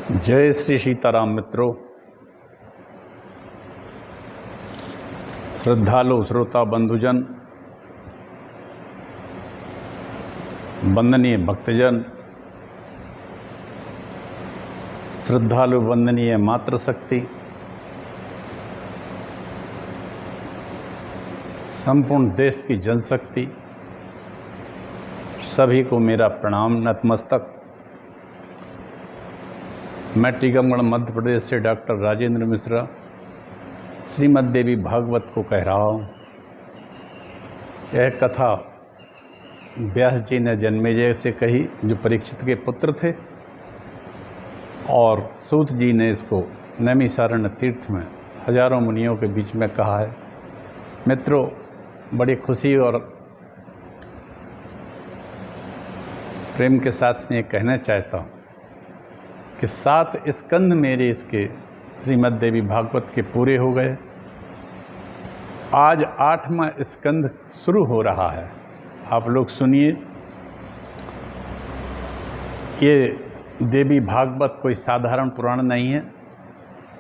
जय श्री सीताराम मित्रों, श्रद्धालु श्रोता बंधुजन, वंदनीय भक्तजन, श्रद्धालु वंदनीय मातृशक्ति, संपूर्ण देश की जनशक्ति, सभी को मेरा प्रणाम नतमस्तक। मैं टीकमगढ़ मध्य प्रदेश से डॉक्टर राजेंद्र मिश्रा श्रीमद् देवी भागवत को कह रहा हूँ। यह कथा व्यास जी ने जन्मेजय से कही, जो परीक्षित के पुत्र थे, और सूत जी ने इसको नैमिषारण्य तीर्थ में हजारों मुनियों के बीच में कहा है। मित्रों, बड़ी खुशी और प्रेम के साथ मैं कहना चाहता हूँ कि 7 स्कंद मेरे इसके श्रीमद् देवी भागवत के पूरे हो गए। आज 8वां स्कंद शुरू हो रहा है। आप लोग सुनिए। ये देवी भागवत कोई साधारण पुराण नहीं है,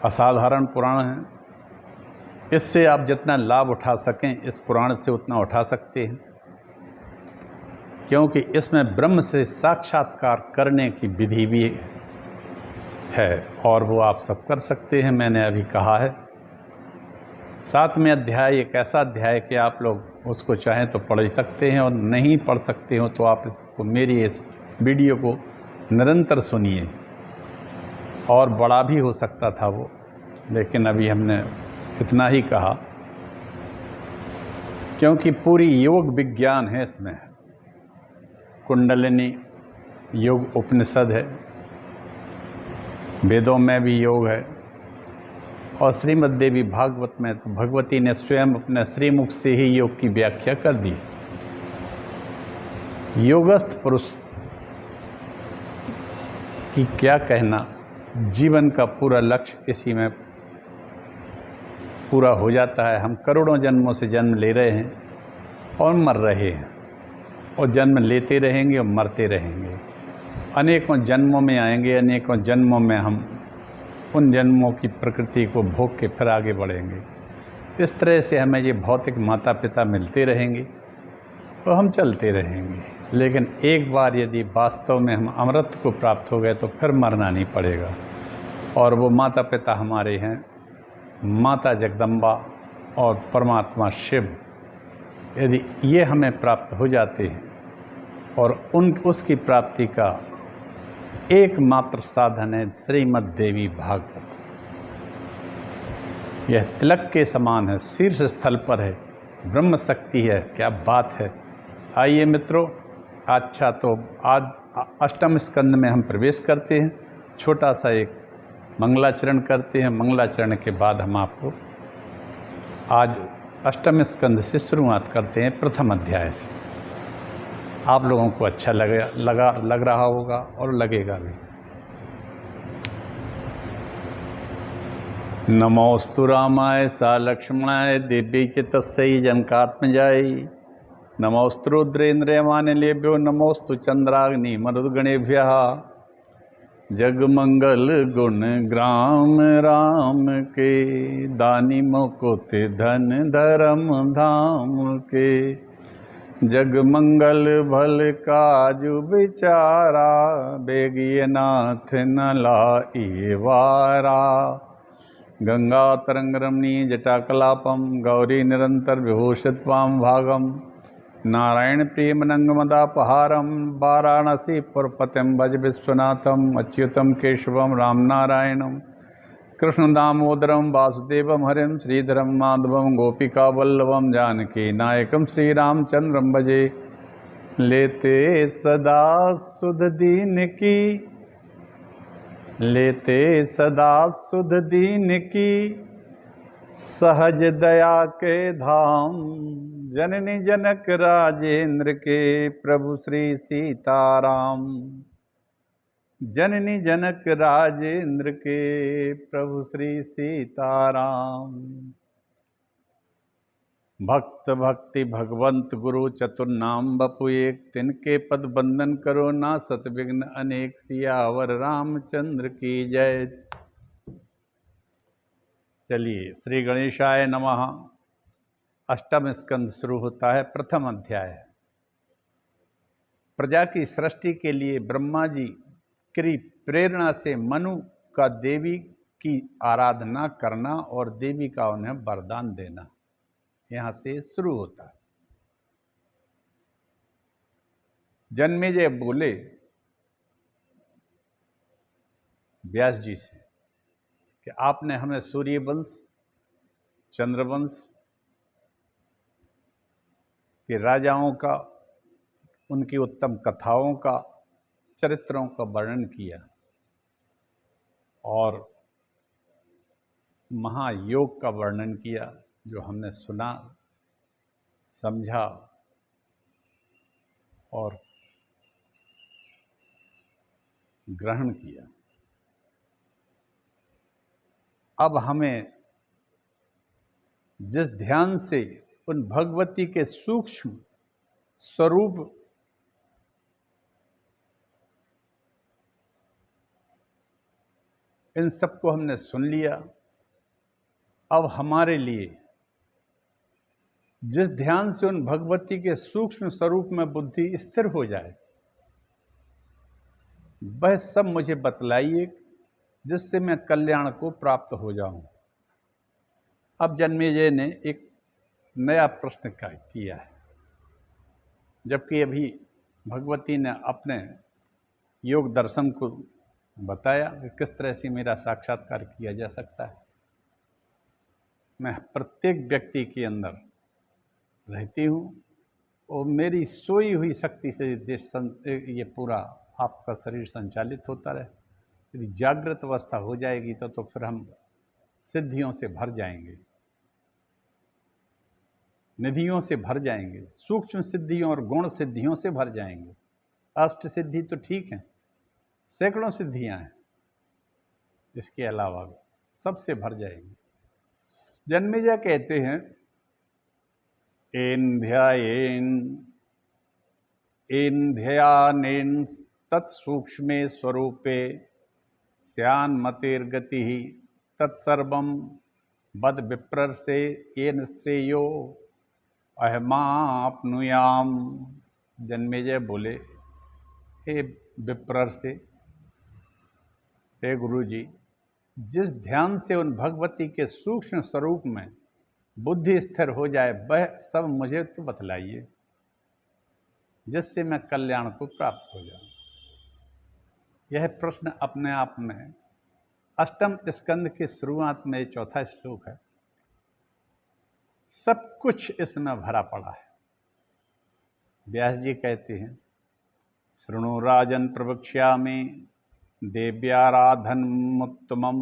असाधारण पुराण है। इससे आप जितना लाभ उठा सकें इस पुराण से उतना उठा सकते हैं, क्योंकि इसमें ब्रह्म से साक्षात्कार करने की विधि भी है और वो आप सब कर सकते हैं। मैंने अभी कहा है 7वें अध्याय एक ऐसा अध्याय कि आप लोग उसको चाहें तो पढ़ सकते हैं, और नहीं पढ़ सकते हो तो आप इसको मेरी इस वीडियो को निरंतर सुनिए। और बड़ा भी हो सकता था वो, लेकिन अभी हमने इतना ही कहा, क्योंकि पूरी योग विज्ञान है इसमें। कुंडलिनी योग उपनिषद है, वेदों में भी योग है, और श्रीमद् देवी भागवत में तो भगवती ने स्वयं अपने श्रीमुख से ही योग की व्याख्या कर दी। योगस्थ पुरुष की क्या कहना, जीवन का पूरा लक्ष्य इसी में पूरा हो जाता है। हम करोड़ों जन्मों से जन्म ले रहे हैं और मर रहे हैं, और जन्म लेते रहेंगे और मरते रहेंगे। अनेकों जन्मों में आएंगे, अनेकों जन्मों में हम उन जन्मों की प्रकृति को भोग के फिर आगे बढ़ेंगे। इस तरह से हमें ये भौतिक माता पिता मिलते रहेंगे तो हम चलते रहेंगे। लेकिन एक बार यदि वास्तव में हम अमृत को प्राप्त हो गए तो फिर मरना नहीं पड़ेगा। और वो माता पिता हमारे हैं माता जगदम्बा और परमात्मा शिव। यदि ये हमें प्राप्त हो जाते हैं, और उसकी प्राप्ति का एकमात्र साधन है श्रीमद् देवी भागवत। यह तिलक के समान है, शीर्ष स्थल पर है, ब्रह्म शक्ति है। क्या बात है। आइए मित्रों, अच्छा तो आज 8वें स्कंद में हम प्रवेश करते हैं। छोटा सा एक मंगलाचरण करते हैं। मंगलाचरण के बाद हम आपको आज 8वें स्कंद से शुरुआत करते हैं, प्रथम अध्याय से। आप लोगों को अच्छा लग रहा होगा और लगेगा भी। नमोस्तु रामाय सा लक्ष्मणाय दिव्य च तस्यै जनकात्मजायै। नमोस्तु रुद्रेन्द्रयमानिलेभ्यो नमोस्तु चंद्राग्नि मरुद्गणेभ्यः। जगमंगल गुण ग्राम राम के, दानी मुकुति धन धर्म धाम के। जगमंगल भल काजु विचारा, बेगिय नाथ न लाइ वारा। गंगा तरंग रमणीय जटाकलापम, गौरी निरंतर विभूषित वाम भागम। नारायण प्रेम नंगमदापहारम, वाराणसी पुरपतिम भज विश्वनाथम। अच्युतम केशवम राम नारायणम, कृष्ण दामोदरम वासुदेवम हरिम। श्रीधरम माधवम गोपिका वल्लभम, जानकी नायकम श्री रामचंद्रम भजे। लेते सदा सुध दीन की, लेते सदा सुध दीन की। सहज दया के धाम, जननी जनक राजेंद्र के, प्रभु श्री सीताराम। जननी जनक राजेंद्र के, प्रभु श्री सीताराम। भक्त भक्ति भगवंत गुरु चतुर्नाम बपु एक, तिनके पद बंदन करो ना सत विघ्न अनेक, सियावर रामचंद्र की जय। चलिए, श्री गणेशाय नमः। अष्टम स्कंद शुरू होता है। प्रथम अध्याय। प्रजा की सृष्टि के लिए ब्रह्मा जी की प्रेरणा से मनु का देवी की आराधना करना और देवी का उन्हें वरदान देना, यहां से शुरू होता है। जन्मेजय बोले व्यास जी से कि आपने हमें सूर्यवंश, चंद्रवंश के राजाओं का, उनकी उत्तम कथाओं का, चरित्रों का वर्णन किया और महायोग का वर्णन किया, जो हमने सुना, समझा और ग्रहण किया। अब हमें जिस ध्यान से उन भगवती के सूक्ष्म स्वरूप इन सबको हमने सुन लिया, अब हमारे लिए जिस ध्यान से उन भगवती के सूक्ष्म स्वरूप में बुद्धि स्थिर हो जाए, वह सब मुझे बतलाइए जिससे मैं कल्याण को प्राप्त हो जाऊं। अब जन्मेजय ने एक नया प्रश्न किया है, जबकि अभी भगवती ने अपने योग दर्शन को बताया कि किस तरह से मेरा साक्षात्कार किया जा सकता है। मैं प्रत्येक व्यक्ति के अंदर रहती हूँ और मेरी सोई हुई शक्ति से ये पूरा आपका शरीर संचालित होता रहे। यदि जागृत अवस्था हो जाएगी तो फिर हम सिद्धियों से भर जाएंगे, निधियों से भर जाएंगे, सूक्ष्म सिद्धियों और गुण सिद्धियों से भर जाएंगे। अष्ट सिद्धि तो ठीक है, सैकड़ों सिद्धियां हैं, इसके अलावा सबसे भर जाएंगे। जन्मेजय कहते हैं, एन ध्यानेन तत्सूक्ष्मे स्वरूपे स्यान्मतिर्गति तत्सर्वं बद विप्रर्षे येन श्रेयो अहमाप्नुयाम। जन्मेजय बोले, हे विप्रर्षे, हे गुरु जी, जिस ध्यान से उन भगवती के सूक्ष्म स्वरूप में बुद्धि स्थिर हो जाए, वह सब मुझे तो बतलाइए जिससे मैं कल्याण को प्राप्त हो जाऊं। यह प्रश्न अपने आप में अष्टम स्कंद के शुरुआत में चौथा श्लोक है, सब कुछ इसमें भरा पड़ा है। व्यास जी कहते हैं, शृणु राजन प्रवक्ष्यामि देव्याराधनमुत्तमं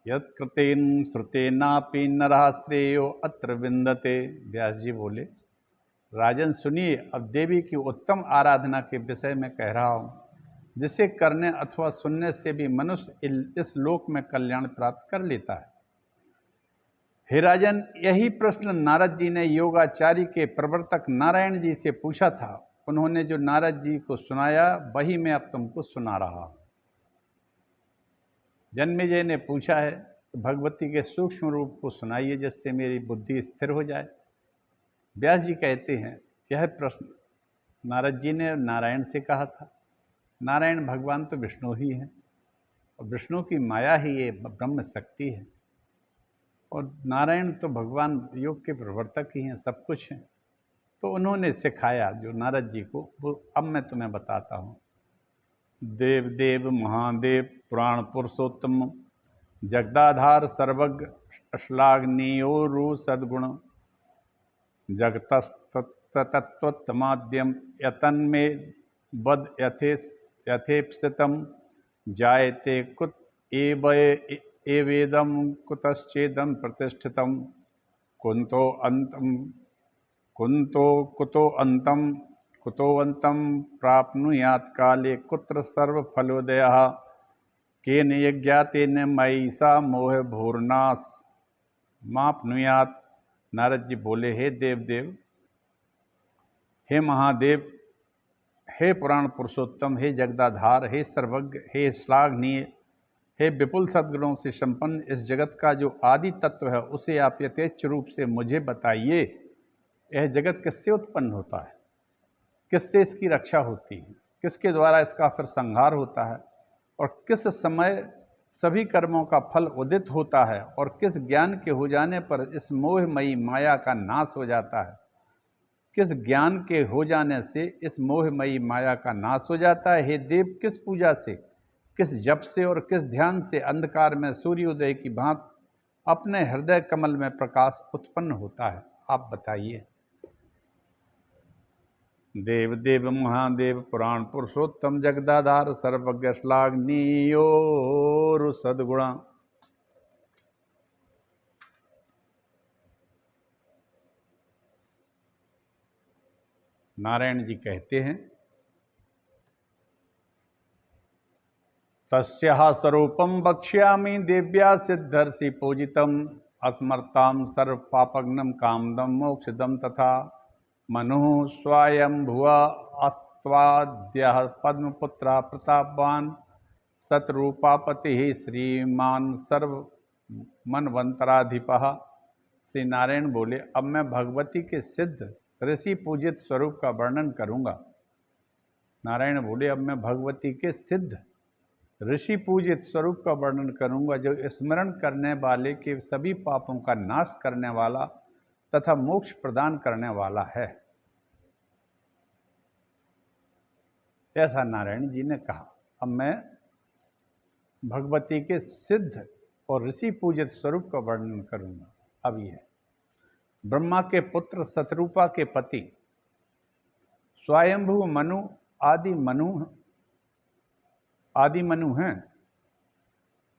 यत्कृतेन श्रुतेनापि नरः श्रेयो अत्र विन्दते। व्यास जी बोले, राजन सुनिए, अब देवी की उत्तम आराधना के विषय में कह रहा हूँ, जिसे करने अथवा सुनने से भी मनुष्य इस लोक में कल्याण प्राप्त कर लेता है। हे राजन, यही प्रश्न नारद जी ने योगाचार्य के प्रवर्तक नारायण जी से पूछा था। उन्होंने जो नारद जी को सुनाया, वही मैं अब तुमको सुना रहा हूँ। जन्मेजय ने पूछा है, तो भगवती के सूक्ष्म रूप को सुनाइए जिससे मेरी बुद्धि स्थिर हो जाए। व्यास जी कहते हैं, यह प्रश्न नारद जी ने नारायण से कहा था। नारायण भगवान तो विष्णु ही हैं और विष्णु की माया ही ये ब्रह्म शक्ति है, और नारायण तो भगवान योग के प्रवर्तक ही हैं, सब कुछ हैं। तो उन्होंने सिखाया जो नारद जी को, वो अब मैं तुम्हें बताता हूँ। देव देव महादेव पुराण पुरुषोत्तम जगदाधार सर्वज्ञ अश्लाघनीयोरु सद्गुण जगतस्तत्त्वमाद्यम यतन्मे बद यथेप्सितम जायते कुत एवेदम कुतश्चेदम प्रतिष्ठितम कुतो अंतम कुतोवंतम प्राप्नुयात् काले कुत्र सर्वफलोदयः केन यज्ञातेन मयि सा मोह भूर्नाश माप्नुयात् नारद जी बोले, हे देव, हे महादेव, हे पुराण पुरुषोत्तम, हे जगदाधार, हे सर्वज्ञ, हे श्लाघनीय, हे विपुल सद्गुणों से संपन्न इस जगत का जो आदि तत्व है उसे आप यथेच्छ रूप से मुझे बताइए। यह जगत किससे उत्पन्न होता है, किससे इसकी रक्षा होती है, किसके द्वारा इसका फिर संहार होता है, और किस समय सभी कर्मों का फल उदित होता है, और किस ज्ञान के हो जाने पर इस मोहमयी माया का नाश हो जाता है। किस ज्ञान के हो जाने से इस मोहमयी माया का नाश हो जाता है। हे देव, किस पूजा से, किस जप से और किस ध्यान से अंधकार में सूर्योदय की भांति अपने हृदय कमल में प्रकाश उत्पन्न होता है, आप बताइए। देव महादेव पुराण पुरुषोत्तम जगदाधार सर्वज्ञ श्लाघनीयो सद्गुणा। नारायण जी कहते हैं, तस्याः स्वरूपम वक्ष्यामि देव्या सिद्धर्षि पूजितम अस्मर्ताम सर्व पापग्नम कामदम मोक्षदम तथा मनु स्वयंभुव अस्त्वाद्य पद्मपुत्र प्रतापवान सतरूपापति श्रीमान सर्व मनवंतराधिपः। श्री नारायण बोले, अब मैं भगवती के सिद्ध ऋषि पूजित स्वरूप का वर्णन करूंगा। नारायण बोले, अब मैं भगवती के सिद्ध ऋषि पूजित स्वरूप का वर्णन करूंगा, जो स्मरण करने वाले के सभी पापों का नाश करने वाला तथा मोक्ष प्रदान करने वाला है। ऐसा नारायण जी ने कहा। अब मैं भगवती के सिद्ध और ऋषि पूजित स्वरूप का वर्णन करूंगा। अब यह ब्रह्मा के पुत्र सतरूपा के पति स्वयंभू मनु आदि मनु हैं,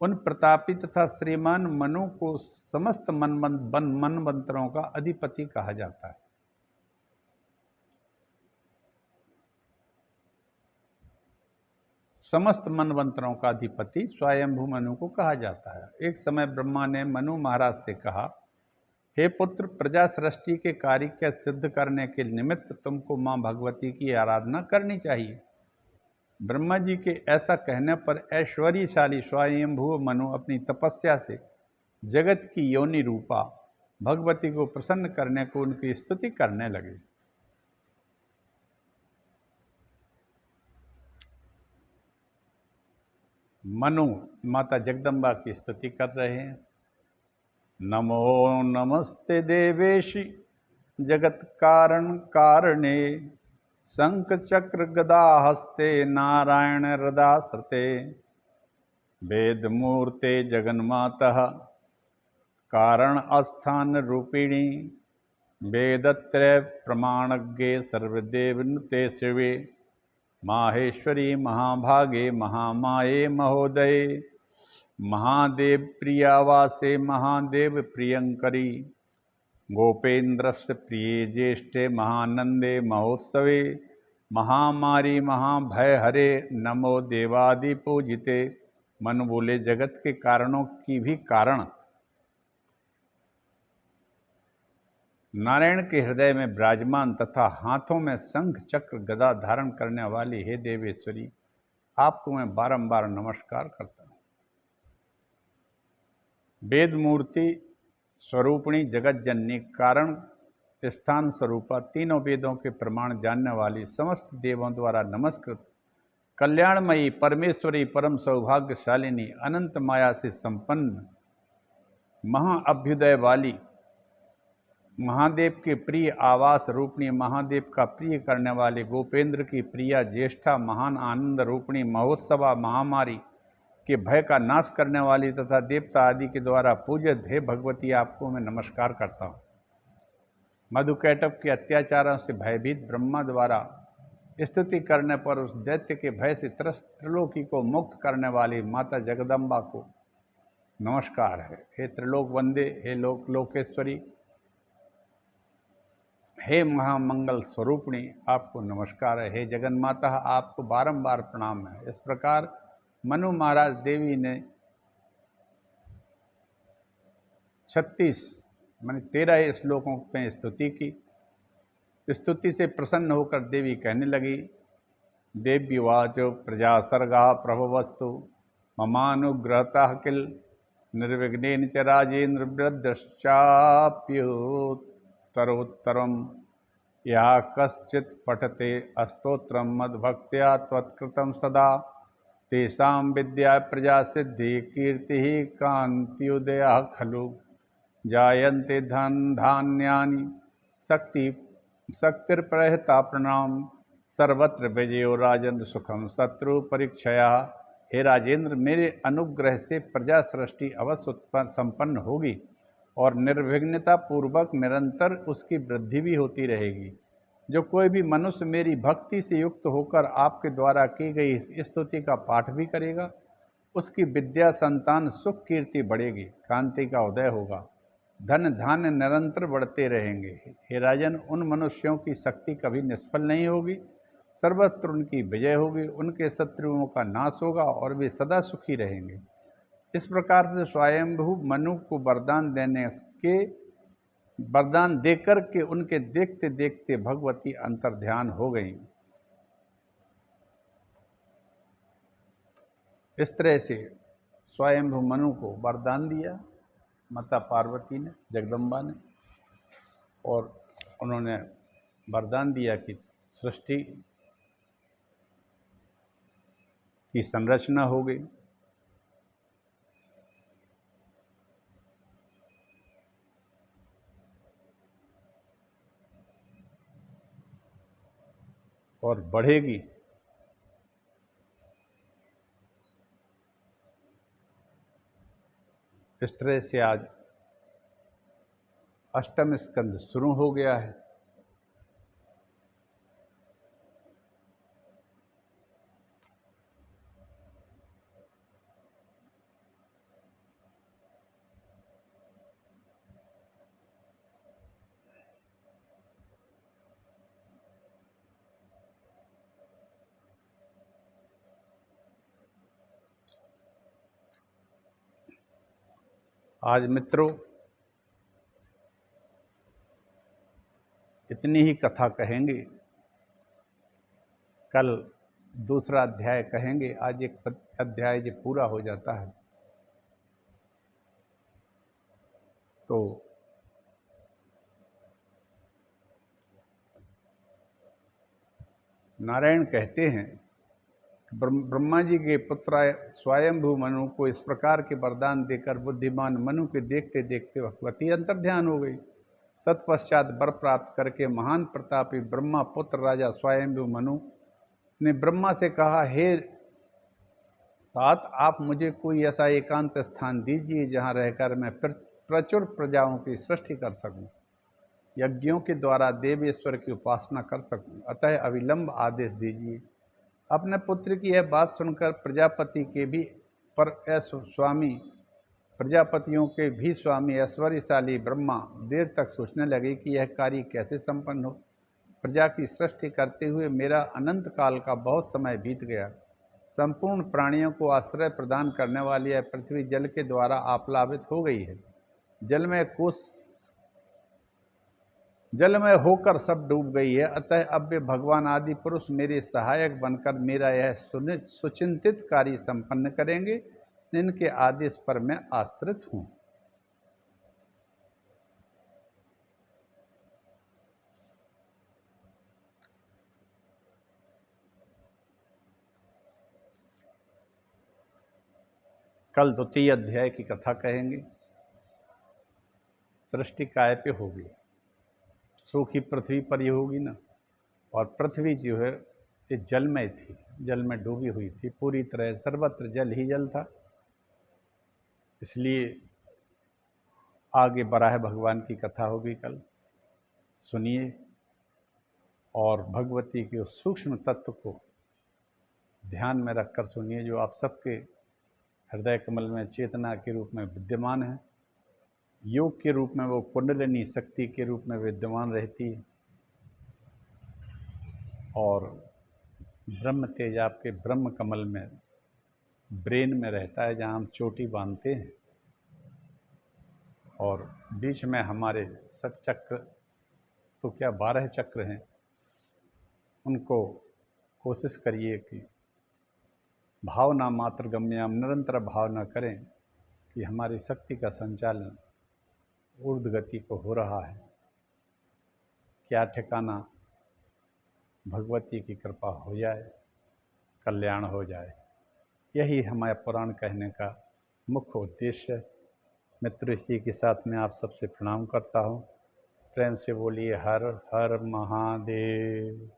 उन प्रतापी तथा श्रीमान मनु को समस्त मनवंतरों का अधिपति कहा जाता है। समस्त मनवंतरों का अधिपति स्वयंभू मनु को कहा जाता है। एक समय ब्रह्मा ने मनु महाराज से कहा, हे पुत्र, प्रजा सृष्टि के कार्य के सिद्ध करने के निमित्त तुमको मां भगवती की आराधना करनी चाहिए। ब्रह्मा जी के ऐसा कहने पर ऐश्वर्यशाली स्वयंभू मनु अपनी तपस्या से जगत की योनि रूपा भगवती को प्रसन्न करने को उनकी स्तुति करने लगे। मनु माता जगदम्बा की स्तुति कर रहे हैं। नमो नमस्ते देवेशि जगत कारण कारणे शंख चक्र गदा हस्ते नारायण हृदाश्रते वेद मूर्ते जगन्मातः कारण अस्थान रूपिणी वेदत्रय प्रमाणज्ञे सर्वदेव नुते शिवे माहेश्वरी महाभागे महामाये महोदये महादेव प्रियावासे महादेव प्रियंकरी गोपेन्द्रस्य प्रिये ज्येष्ठे महानंदे महोत्सवे महामारी महाभय हरे नमो देवादि पूजिते। मन बोले, जगत के कारणों की भी कारण नारायण के हृदय में विराजमान तथा हाथों में शंख चक्र गदा धारण करने वाली हे देवेश्वरी, आपको मैं बारंबार नमस्कार करता हूँ। वेद मूर्ति स्वरूपिणी जगत जननी कारण स्थान स्वरूपा तीनों वेदों के प्रमाण जानने वाली समस्त देवों द्वारा नमस्कृत कल्याणमयी परमेश्वरी परम सौभाग्यशालिनी अनंत माया से संपन्न महाअभ्युदय वाली महादेव के प्रिय आवास रूपणी महादेव का प्रिय करने वाले गोपेंद्र की प्रिया ज्येष्ठा महान आनंद रूपणी महोत्सवा महामारी के भय का नाश करने वाली तथा देवता आदि के द्वारा पूजित हे भगवती, आपको मैं नमस्कार करता हूँ। मधुकैटभ के अत्याचारों से भयभीत ब्रह्मा द्वारा स्तुति करने पर उस दैत्य के भय से त्रस्त त्रिलोकी को मुक्त करने वाली माता जगदम्बा को नमस्कार है। हे त्रिलोक वंदे, हे लोकेश्वरी, हे महामंगल स्वरूपिणी, आपको नमस्कार है। हे जगन्माता, आपको बारंबार प्रणाम है। इस प्रकार मनु महाराज देवी ने 36 मैंने 13 श्लोकों में स्तुति की। स्तुति से प्रसन्न होकर देवी कहने लगी, देव्युवाचो प्रजा सर्गा प्रभवस्तु ममानुग्रहतः किल निर्विघ्नेन च राजेन्द्र वृद्धश्चाप्युत्तरोत्तरम् या कश्चित् पठते अस्तोत्रं मद्भक्त्या त्वत्कृतं सदा तेषां विद्या प्रजा सिद्धि कीर्तिः कान्त्युदयः खलु जायन्ते धन धान्यानि शक्तिर्प्रहता प्रणाम सर्वत्र विजयो राजेंद्र सुखम शत्रु परीक्षया। हे राजेंद्र, मेरे अनुग्रह से प्रजा सृष्टि अवश्य उत्पन्न संपन्न होगी और निर्विघ्नता पूर्वक निरंतर उसकी वृद्धि भी होती रहेगी। जो कोई भी मनुष्य मेरी भक्ति से युक्त होकर आपके द्वारा की गई इस स्तुति का पाठ भी करेगा, उसकी विद्या संतान सुख कीर्ति बढ़ेगी, कांति का उदय होगा, धन धान्य निरंतर बढ़ते रहेंगे। हे राजन, उन मनुष्यों की शक्ति कभी निष्फल नहीं होगी, सर्वत्र उनकी विजय होगी, उनके शत्रुओं का नाश होगा और वे सदा सुखी रहेंगे। इस प्रकार से स्वयंभू मनु को वरदान देकर के उनके देखते देखते भगवती अंतर्ध्यान हो गई। इस तरह से स्वयंभू मनु को वरदान दिया माता पार्वती ने, जगदम्बा ने, और उन्होंने वरदान दिया कि सृष्टि की संरचना हो गई। और बढ़ेगी। इस तरह से आज अष्टम स्कंद शुरू हो गया है। आज मित्रों इतनी ही कथा कहेंगे, कल दूसरा अध्याय कहेंगे। आज एक अध्याय जो पूरा हो जाता है तो नारायण कहते हैं, ब्रह्मा जी के पुत्र स्वयंभू मनु को इस प्रकार के वरदान देकर बुद्धिमान मनु के देखते देखते भगवती अंतर्ध्यान हो गई। तत्पश्चात वर प्राप्त करके महान प्रतापी ब्रह्मा पुत्र राजा स्वयंभू मनु ने ब्रह्मा से कहा, हे तात, आप मुझे कोई ऐसा एकांत स्थान दीजिए जहाँ रहकर मैं प्रचुर प्रजाओं की सृष्टि कर सकूं, यज्ञों के द्वारा देवेश्वर की उपासना कर सकूं, अतः अविलंब आदेश दीजिए। अपने पुत्र की यह बात सुनकर प्रजापतियों के भी स्वामी ऐश्वर्यशाली ब्रह्मा देर तक सोचने लगे कि यह कार्य कैसे संपन्न हो। प्रजा की सृष्टि करते हुए मेरा अनंत काल का बहुत समय बीत गया। संपूर्ण प्राणियों को आश्रय प्रदान करने वाली यह पृथ्वी जल के द्वारा आप्लावित हो गई है। जलमय होकर सब डूब गई है। अतः अब वे भगवान आदि पुरुष मेरे सहायक बनकर मेरा यह सुचिंतित कार्य संपन्न करेंगे, जिनके आदेश पर मैं आश्रित हूँ। कल द्वितीय अध्याय की कथा कहेंगे। सृष्टि काय पे होगी, सूखी पृथ्वी पर ही होगी ना। और पृथ्वी जो है ये जलमय थी, जल में डूबी हुई थी पूरी तरह, सर्वत्र जल ही जल था। इसलिए आगे बराह भगवान की कथा होगी कल, सुनिए और भगवती के उस सूक्ष्म तत्व को ध्यान में रखकर सुनिए, जो आप सबके हृदय कमल में चेतना के रूप में विद्यमान है। योग के रूप में वो कुंडलिनी शक्ति के रूप में विद्यमान रहती है और ब्रह्म तेज आपके ब्रह्म कमल में, ब्रेन में रहता है, जहाँ हम चोटी बांधते हैं। और बीच में हमारे षट चक्र तो क्या 12 चक्र हैं, उनको कोशिश करिए कि भावना मात्र गम्याम, निरंतर भावना करें कि हमारी शक्ति का संचालन ऊर्ध्व गति को हो रहा है। क्या ठिकाना, भगवती की कृपा हो जाए, कल्याण हो जाए। यही हमारे पुराण कहने का मुख्य उद्देश्य है। मित्र, इसी के साथ मैं आप सबसे प्रणाम करता हूँ। प्रेम से बोलिए हर हर महादेव।